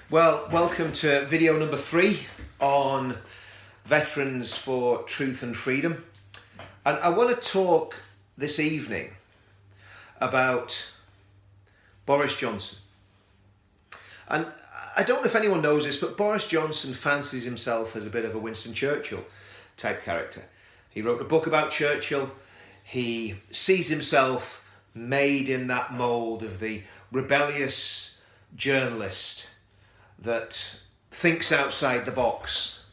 Well, welcome to video number 3 on Veterans for Truth and Freedom. And I want to talk this evening about Boris Johnson. And I don't know if anyone knows this, but Boris Johnson fancies himself as a bit of a Winston Churchill type character. He wrote a book about Churchill. He sees himself made in that mould of the rebellious journalist that thinks outside the box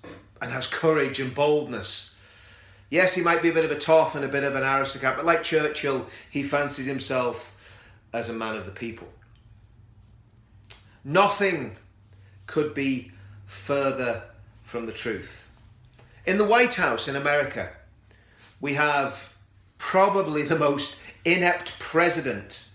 and has courage and boldness. Yes, he might be a bit of a toff and a bit of an aristocrat, but like Churchill, he fancies himself as a man of the people. Nothing could be further from the truth. In the White House in America, we have probably the most inept president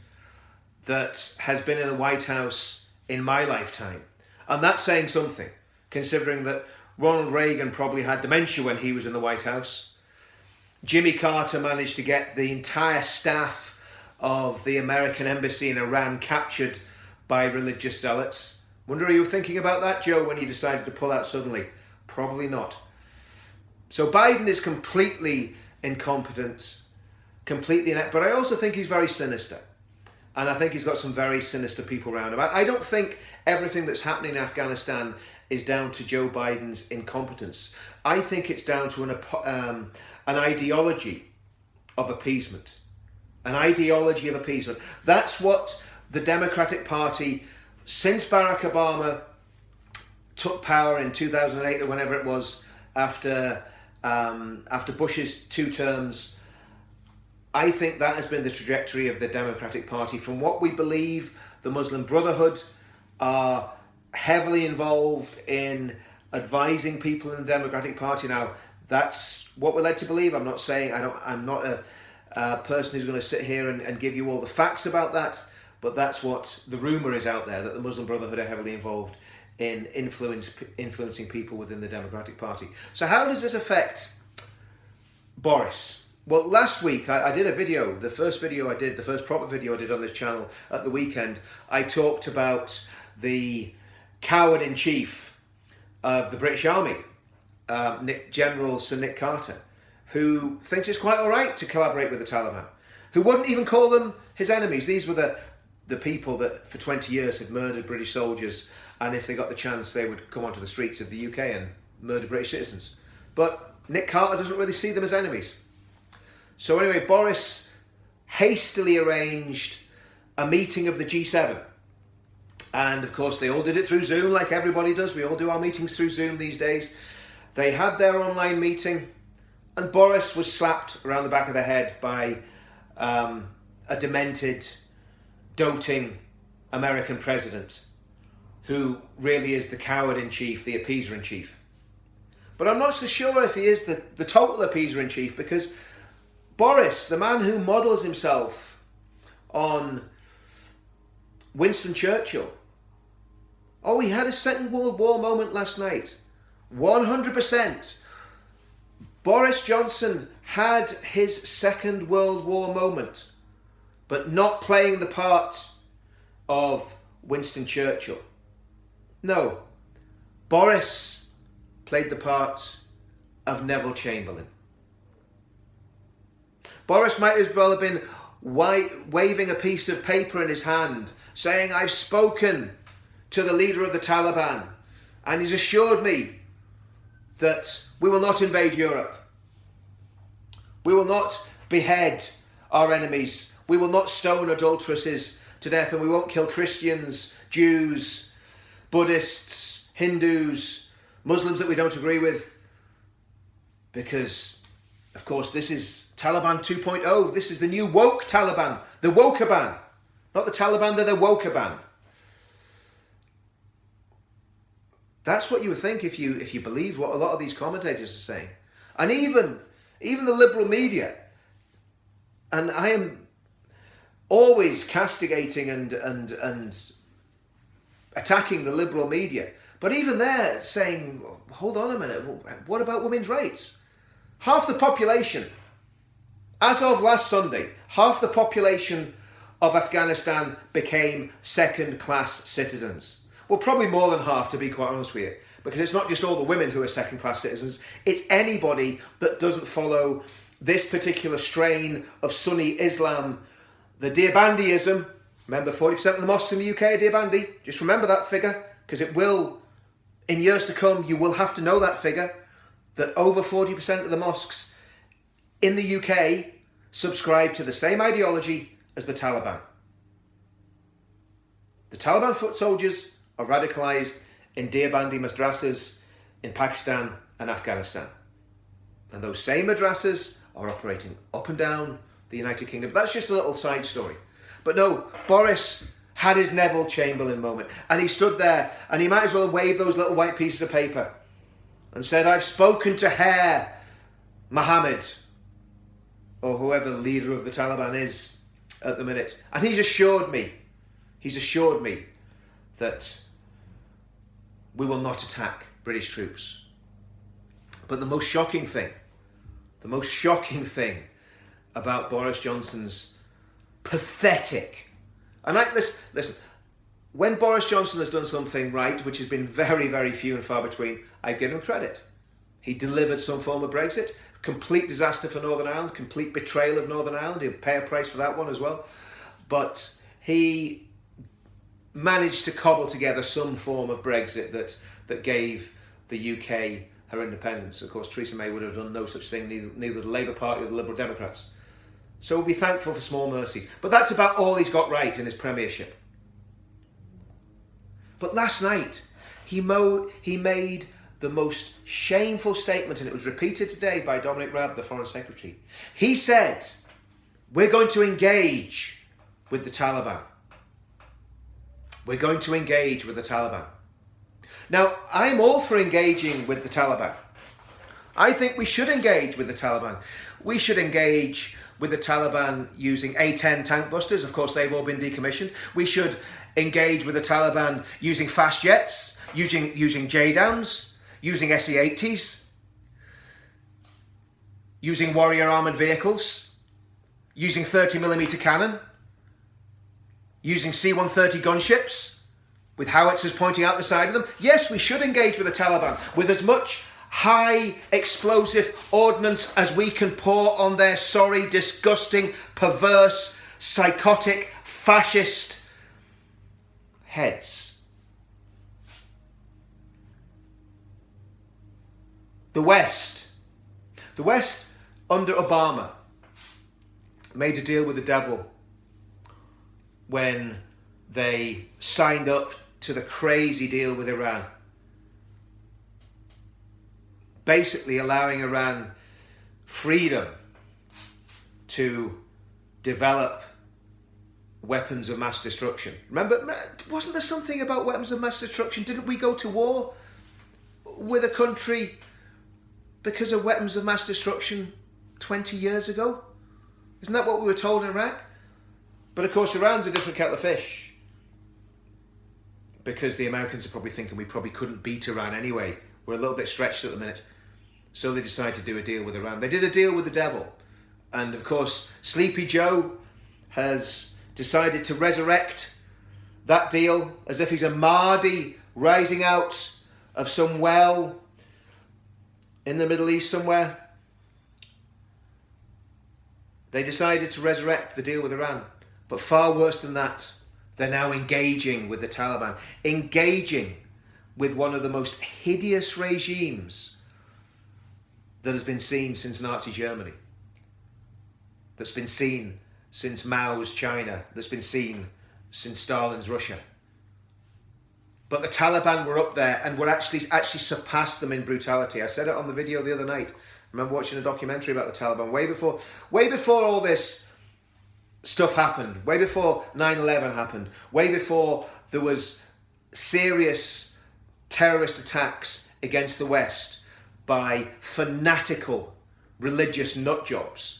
that has been in the White House in my lifetime. And that's saying something, considering that Ronald Reagan probably had dementia when he was in the White House. Jimmy Carter managed to get the entire staff of the American embassy in Iran captured by religious zealots. Wonder, are you thinking about that, Joe, when you decided to pull out suddenly? Probably not. So Biden is completely incompetent, completely inept, but I also think he's very sinister. And I think he's got some very sinister people around him. I don't think everything that's happening in Afghanistan is down to Joe Biden's incompetence. I think it's down to an ideology of appeasement. An ideology of appeasement. That's what the Democratic Party, since Barack Obama took power in 2008 or whenever it was, after Bush's 2 terms, I think that has been the trajectory of the Democratic Party. From what we believe, the Muslim Brotherhood are heavily involved in advising people in the Democratic Party. Now, that's what we're led to believe. I'm not saying, I'm not a person who's going to sit here and give you all the facts about that, but that's what the rumour is out there, that the Muslim Brotherhood are heavily involved in influencing people within the Democratic Party. So how does this affect Boris? Well, last week I did a video, the first proper video I did on this channel at the weekend. I talked about the coward-in-chief of the British Army, General Sir Nick Carter, who thinks it's quite all right to collaborate with the Taliban, who wouldn't even call them his enemies. These were the people that for 20 years had murdered British soldiers, and if they got the chance, they would come onto the streets of the UK and murder British citizens. But Nick Carter doesn't really see them as enemies. So anyway, Boris hastily arranged a meeting of the G7. And of course, they all did it through Zoom, like everybody does. We all do our meetings through Zoom these days. They had their online meeting, and Boris was slapped around the back of the head by a demented, doting American president who really is the coward-in-chief, the appeaser-in-chief. But I'm not so sure if he is the total appeaser-in-chief, because Boris, the man who models himself on Winston Churchill, he had a Second World War moment last night. 100%. Boris Johnson had his Second World War moment, but not playing the part of Winston Churchill. No, Boris played the part of Neville Chamberlain. Boris might as well have been waving a piece of paper in his hand, saying, "I've spoken to the leader of the Taliban, and he's assured me that we will not invade Europe. We will not behead our enemies. We will not stone adulteresses to death, and we won't kill Christians, Jews, Buddhists, Hindus, Muslims that we don't agree with, because, of course, this is Taliban 2.0. This is the new woke Taliban, the woke-a-ban. Not the Taliban, they're the woke-a-ban." That's what you would think if you believe what a lot of these commentators are saying. And even the liberal media, and I am always castigating and attacking the liberal media, but even they're saying, hold on a minute, what about women's rights? Half the population, as of last Sunday, half the population of Afghanistan became second-class citizens. Well, probably more than half, to be quite honest with you. Because it's not just all the women who are second-class citizens. It's anybody that doesn't follow this particular strain of Sunni Islam, the Deobandism. Remember, 40% of the mosques in the UK are Deobandi. Just remember that figure, because it will, in years to come, you will have to know that figure, that over 40% of the mosques in the UK subscribe to the same ideology as the Taliban. The Taliban foot soldiers are radicalised in Deobandi madrasas in Pakistan and Afghanistan. And those same madrasas are operating up and down the United Kingdom. That's just a little side story. But no, Boris had his Neville Chamberlain moment, and he stood there and he might as well wave those little white pieces of paper and said, "I've spoken to Herr Mohammed," or whoever the leader of the Taliban is at the minute, and he's assured me that we will not attack British troops. But the most shocking thing about Boris Johnson's pathetic, and listen, when Boris Johnson has done something right, which has been very, very few and far between, I give him credit. He delivered some form of Brexit, complete disaster for Northern Ireland, complete betrayal of Northern Ireland. He'll pay a price for that one as well. But he managed to cobble together some form of Brexit that gave the UK her independence. Of course, Theresa May would have done no such thing, neither the Labour Party or the Liberal Democrats. So we'll be thankful for small mercies. But that's about all he's got right in his premiership. But last night, he made the most shameful statement, and it was repeated today by Dominic Raab, the Foreign Secretary. He said, "We're going to engage with the Taliban. We're going to engage with the Taliban." Now, I'm all for engaging with the Taliban. I think we should engage with the Taliban. We should engage with the Taliban using A-10 tank busters. Of course, they've all been decommissioned. We should engage with the Taliban using fast jets, using JDAMs, using SE-80s, using Warrior armoured vehicles, using 30mm cannon, using C-130 gunships with howitzers pointing out the side of them. Yes, we should engage with the Taliban with as much high explosive ordnance as we can pour on their sorry, disgusting, perverse, psychotic, fascist heads. The West under Obama made a deal with the devil when they signed up to the crazy deal with Iran. Basically allowing Iran freedom to develop weapons of mass destruction. Remember, wasn't there something about weapons of mass destruction? Didn't we go to war with a country because of weapons of mass destruction 20 years ago? Isn't that what we were told in Iraq? But of course, Iran's a different kettle of fish, because the Americans are probably thinking we probably couldn't beat Iran anyway. We're a little bit stretched at the minute. So they decided to do a deal with Iran. They did a deal with the devil. And of course, Sleepy Joe has decided to resurrect that deal as if he's a Mahdi rising out of some well in the Middle East somewhere. They decided to resurrect the deal with Iran. But far worse than that, they're now engaging with the Taliban, engaging with one of the most hideous regimes that has been seen since Nazi Germany, that's been seen since Mao's China, that's been seen since Stalin's Russia. But the Taliban were up there and were actually surpassed them in brutality. I said it on the video the other night. I remember watching a documentary about the Taliban way before all this stuff happened, way before 9/11 happened, way before there was serious terrorist attacks against the West by fanatical religious nutjobs.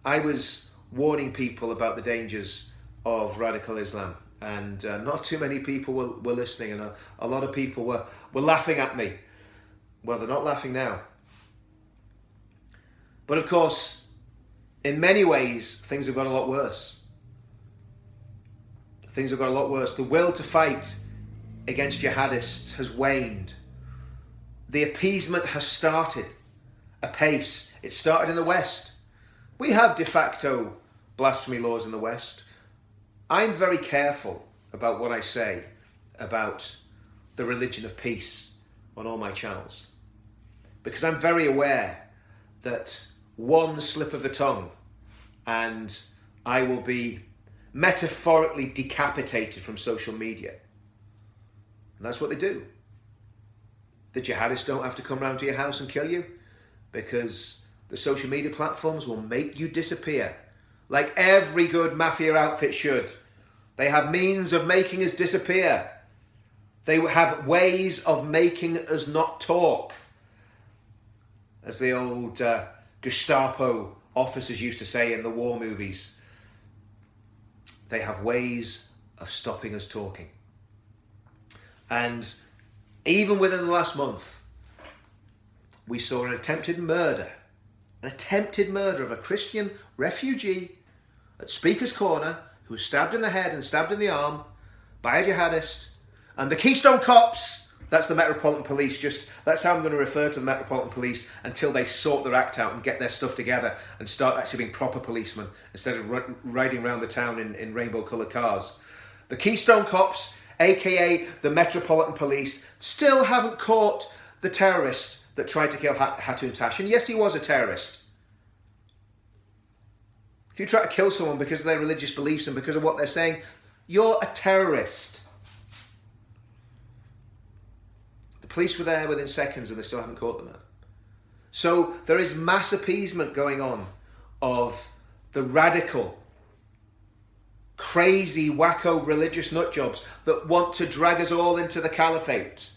I was warning people about the dangers of radical Islam, and not too many people were listening, and a lot of people were laughing at me. Well, they're not laughing now. But of course, in many ways, things have got a lot worse. Things have got a lot worse. The will to fight against jihadists has waned. The appeasement has started apace. It started in the West. We have de facto blasphemy laws in the West. I'm very careful about what I say about the religion of peace on all my channels, because I'm very aware that one slip of the tongue and I will be metaphorically decapitated from social media. And that's what they do. The jihadists don't have to come round to your house and kill you, because the social media platforms will make you disappear, like every good mafia outfit should. They have means of making us disappear. They have ways of making us not talk. As the old Gestapo officers used to say in the war movies, they have ways of stopping us talking. And even within the last month, we saw an attempted murder of a Christian refugee at Speaker's Corner, who was stabbed in the head and stabbed in the arm by a jihadist. And the Keystone Cops, that's the Metropolitan Police, that's how I'm going to refer to the Metropolitan Police until they sort their act out and get their stuff together and start actually being proper policemen instead of riding around the town in rainbow coloured cars. The Keystone Cops, aka the Metropolitan Police, still haven't caught the terrorist that tried to kill Hatun Tash. And yes, he was a terrorist. If you try to kill someone because of their religious beliefs and because of what they're saying, you're a terrorist. The police were there within seconds and they still haven't caught the man. So there is mass appeasement going on of the radical, crazy, wacko religious nutjobs that want to drag us all into the caliphate.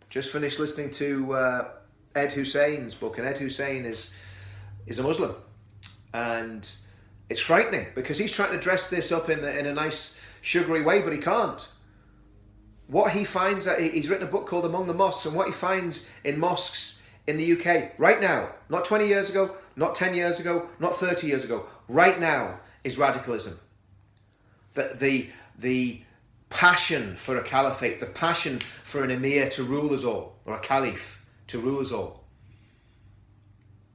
Just finished listening to Ed Hussein's book, and Ed Hussein is a Muslim, and it's frightening because he's trying to dress this up in a nice sugary way, but he can't. What he finds, he's written a book called Among the Mosques, and what he finds in mosques in the UK right now, not 20 years ago, not 10 years ago, not 30 years ago, right now, is radicalism. The passion for a caliphate, the passion for an emir to rule us all, or a caliph to rule us all.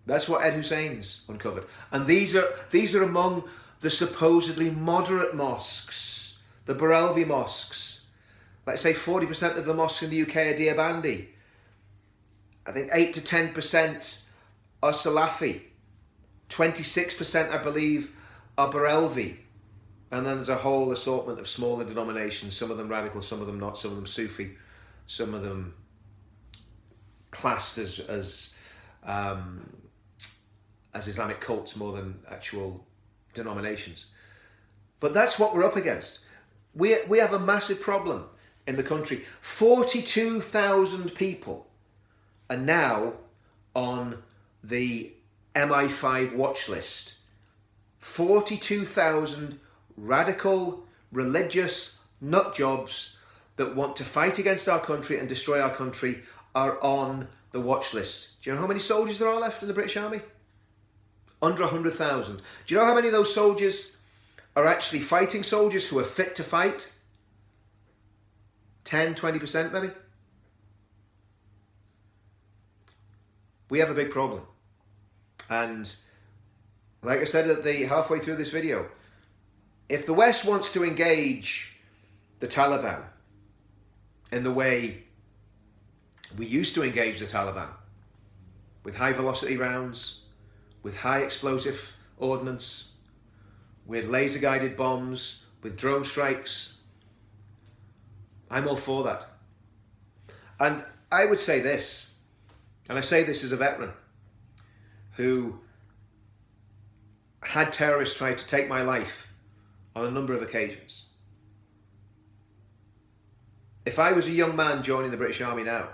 That's what Ed Hussein's uncovered. And these are among the supposedly moderate mosques, the Barelvi mosques. Let's say 40% of the mosques in the UK are Deobandi. I think 8 to 10% are Salafi. 26%, I believe, are Barelvi. And then there's a whole assortment of smaller denominations, some of them radical, some of them not, some of them Sufi, some of them classed as Islamic cults more than actual denominations. But that's what we're up against. We have a massive problem in the country. 42,000 people are now on the MI5 watch list. 42,000 radical, religious nutjobs that want to fight against our country and destroy our country are on the watch list. Do you know how many soldiers there are left in the British Army? Under 100,000. Do you know how many of those soldiers are actually fighting soldiers who are fit to fight? 10, 20% maybe? We have a big problem. And like I said at the halfway through this video, if the West wants to engage the Taliban in the way we used to engage the Taliban, with high velocity rounds, with high explosive ordnance, with laser guided bombs, with drone strikes, I'm all for that. And I would say this, and I say this as a veteran who had terrorists try to take my life on a number of occasions. If I was a young man joining the British Army now,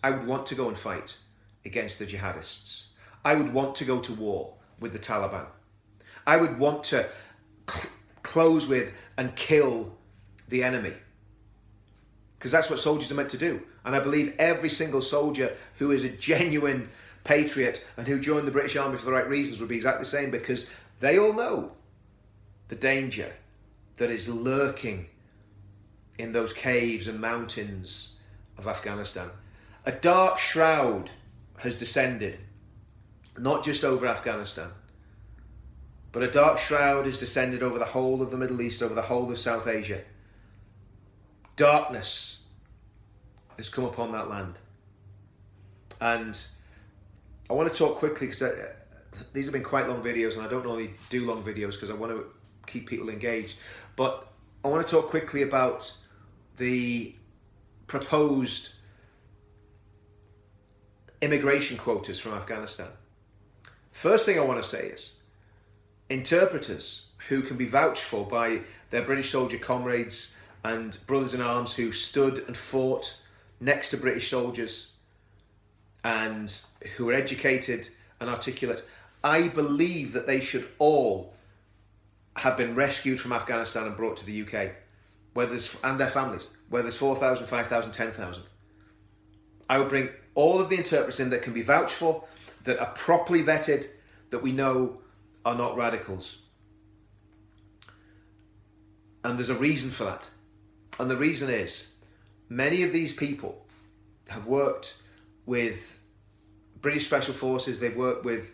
I would want to go and fight against the jihadists. I would want to go to war with the Taliban. I would want to close with and kill the enemy. Because that's what soldiers are meant to do. And I believe every single soldier who is a genuine patriot and who joined the British Army for the right reasons would be exactly the same, because they all know the danger that is lurking in those caves and mountains of Afghanistan. A dark shroud has descended, not just over Afghanistan, but a dark shroud has descended over the whole of the Middle East, over the whole of South Asia. Darkness has come upon that land. And I want to talk quickly, because these have been quite long videos, and I don't normally do long videos because I want to keep people engaged. But I want to talk quickly about the proposed immigration quotas from Afghanistan. First thing I want to say is, interpreters who can be vouched for by their British soldier comrades and brothers in arms who stood and fought next to British soldiers and who are educated and articulate, I believe that they should all have been rescued from Afghanistan and brought to the UK, and their families, whether there's 4,000, 5,000, 10,000. I would bring all of the interpreters in that can be vouched for, that are properly vetted, that we know are not radicals. And there's a reason for that. And the reason is, many of these people have worked with British Special Forces, they've worked with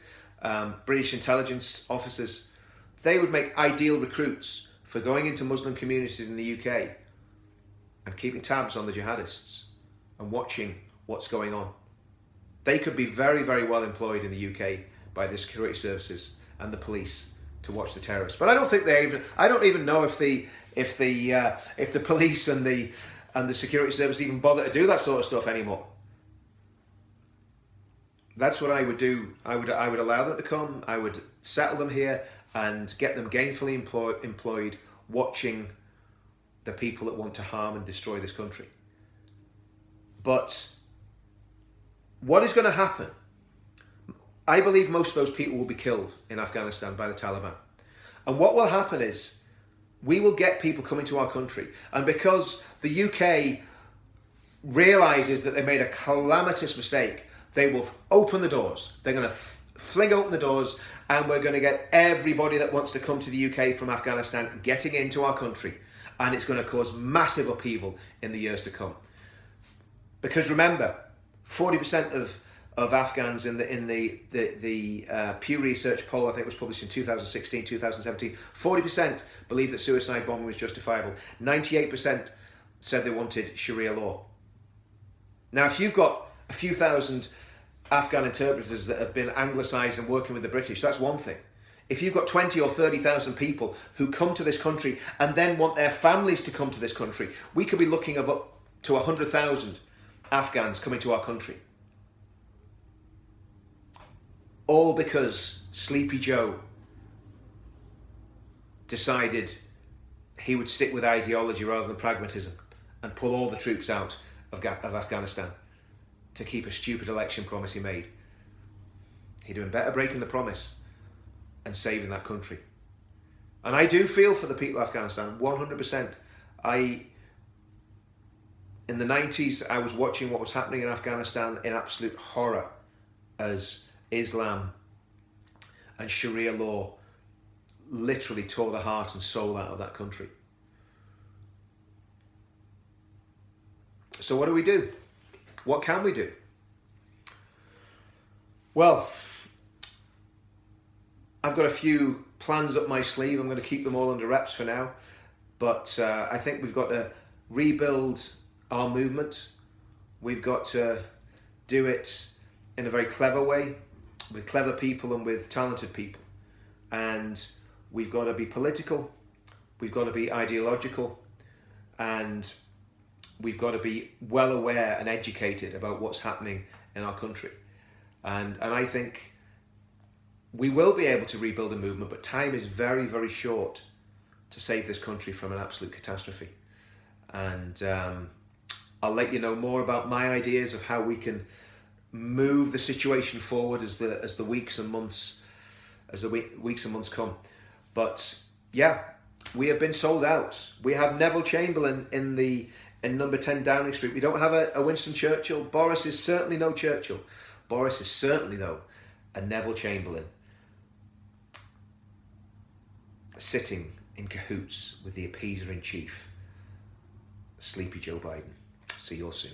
British intelligence officers. They would make ideal recruits for going into Muslim communities in the UK and keeping tabs on the jihadists and watching what's going on. They could be very, very well employed in the UK by the security services and the police to watch the terrorists. But I don't think I don't even know if the police and the security service even bother to do that sort of stuff anymore. That's what I would do. I would allow them to come. I would settle them here and get them gainfully employed watching the people that want to harm and destroy this country. But what is going to happen? I believe most of those people will be killed in Afghanistan by the Taliban. And what will happen is, we will get people coming to our country. And because the UK realises that they made a calamitous mistake, they will open the doors. They're going to fling open the doors, and we're going to get everybody that wants to come to the UK from Afghanistan getting into our country. And it's going to cause massive upheaval in the years to come. Because remember, 40% of Afghans in the Pew Research poll, I think it was published in 2016, 2017, 40% believed that suicide bombing was justifiable. 98% said they wanted Sharia law. Now, if you've got a few thousand Afghan interpreters that have been anglicised and working with the British, that's one thing. If you've got 20 or 30,000 people who come to this country and then want their families to come to this country, we could be looking at up to 100,000 Afghans coming to our country. All because Sleepy Joe decided he would stick with ideology rather than pragmatism and pull all the troops out of Afghanistan to keep a stupid election promise he made. He'd have been better breaking the promise and saving that country. And I do feel for the people of Afghanistan, 100%. In the 90s, I was watching what was happening in Afghanistan in absolute horror as Islam and Sharia law literally tore the heart and soul out of that country. So what do we do? What can we do? Well, I've got a few plans up my sleeve. I'm going to keep them all under wraps for now. But I think we've got to rebuild our movement. We've got to do it in a very clever way, with clever people and with talented people. And we've got to be political, we've got to be ideological, and we've got to be well aware and educated about what's happening in our country. And I think we will be able to rebuild a movement, but time is very, very short to save this country from an absolute catastrophe. And I'll let you know more about my ideas of how we can move the situation forward as the weeks and months come. But yeah, we have been sold out. We have Neville Chamberlain in number 10 Downing Street. We don't have a Winston Churchill. Boris is certainly no Churchill. Boris is certainly, though, a Neville Chamberlain, sitting in cahoots with the appeaser-in-chief, Sleepy Joe Biden. See you all soon.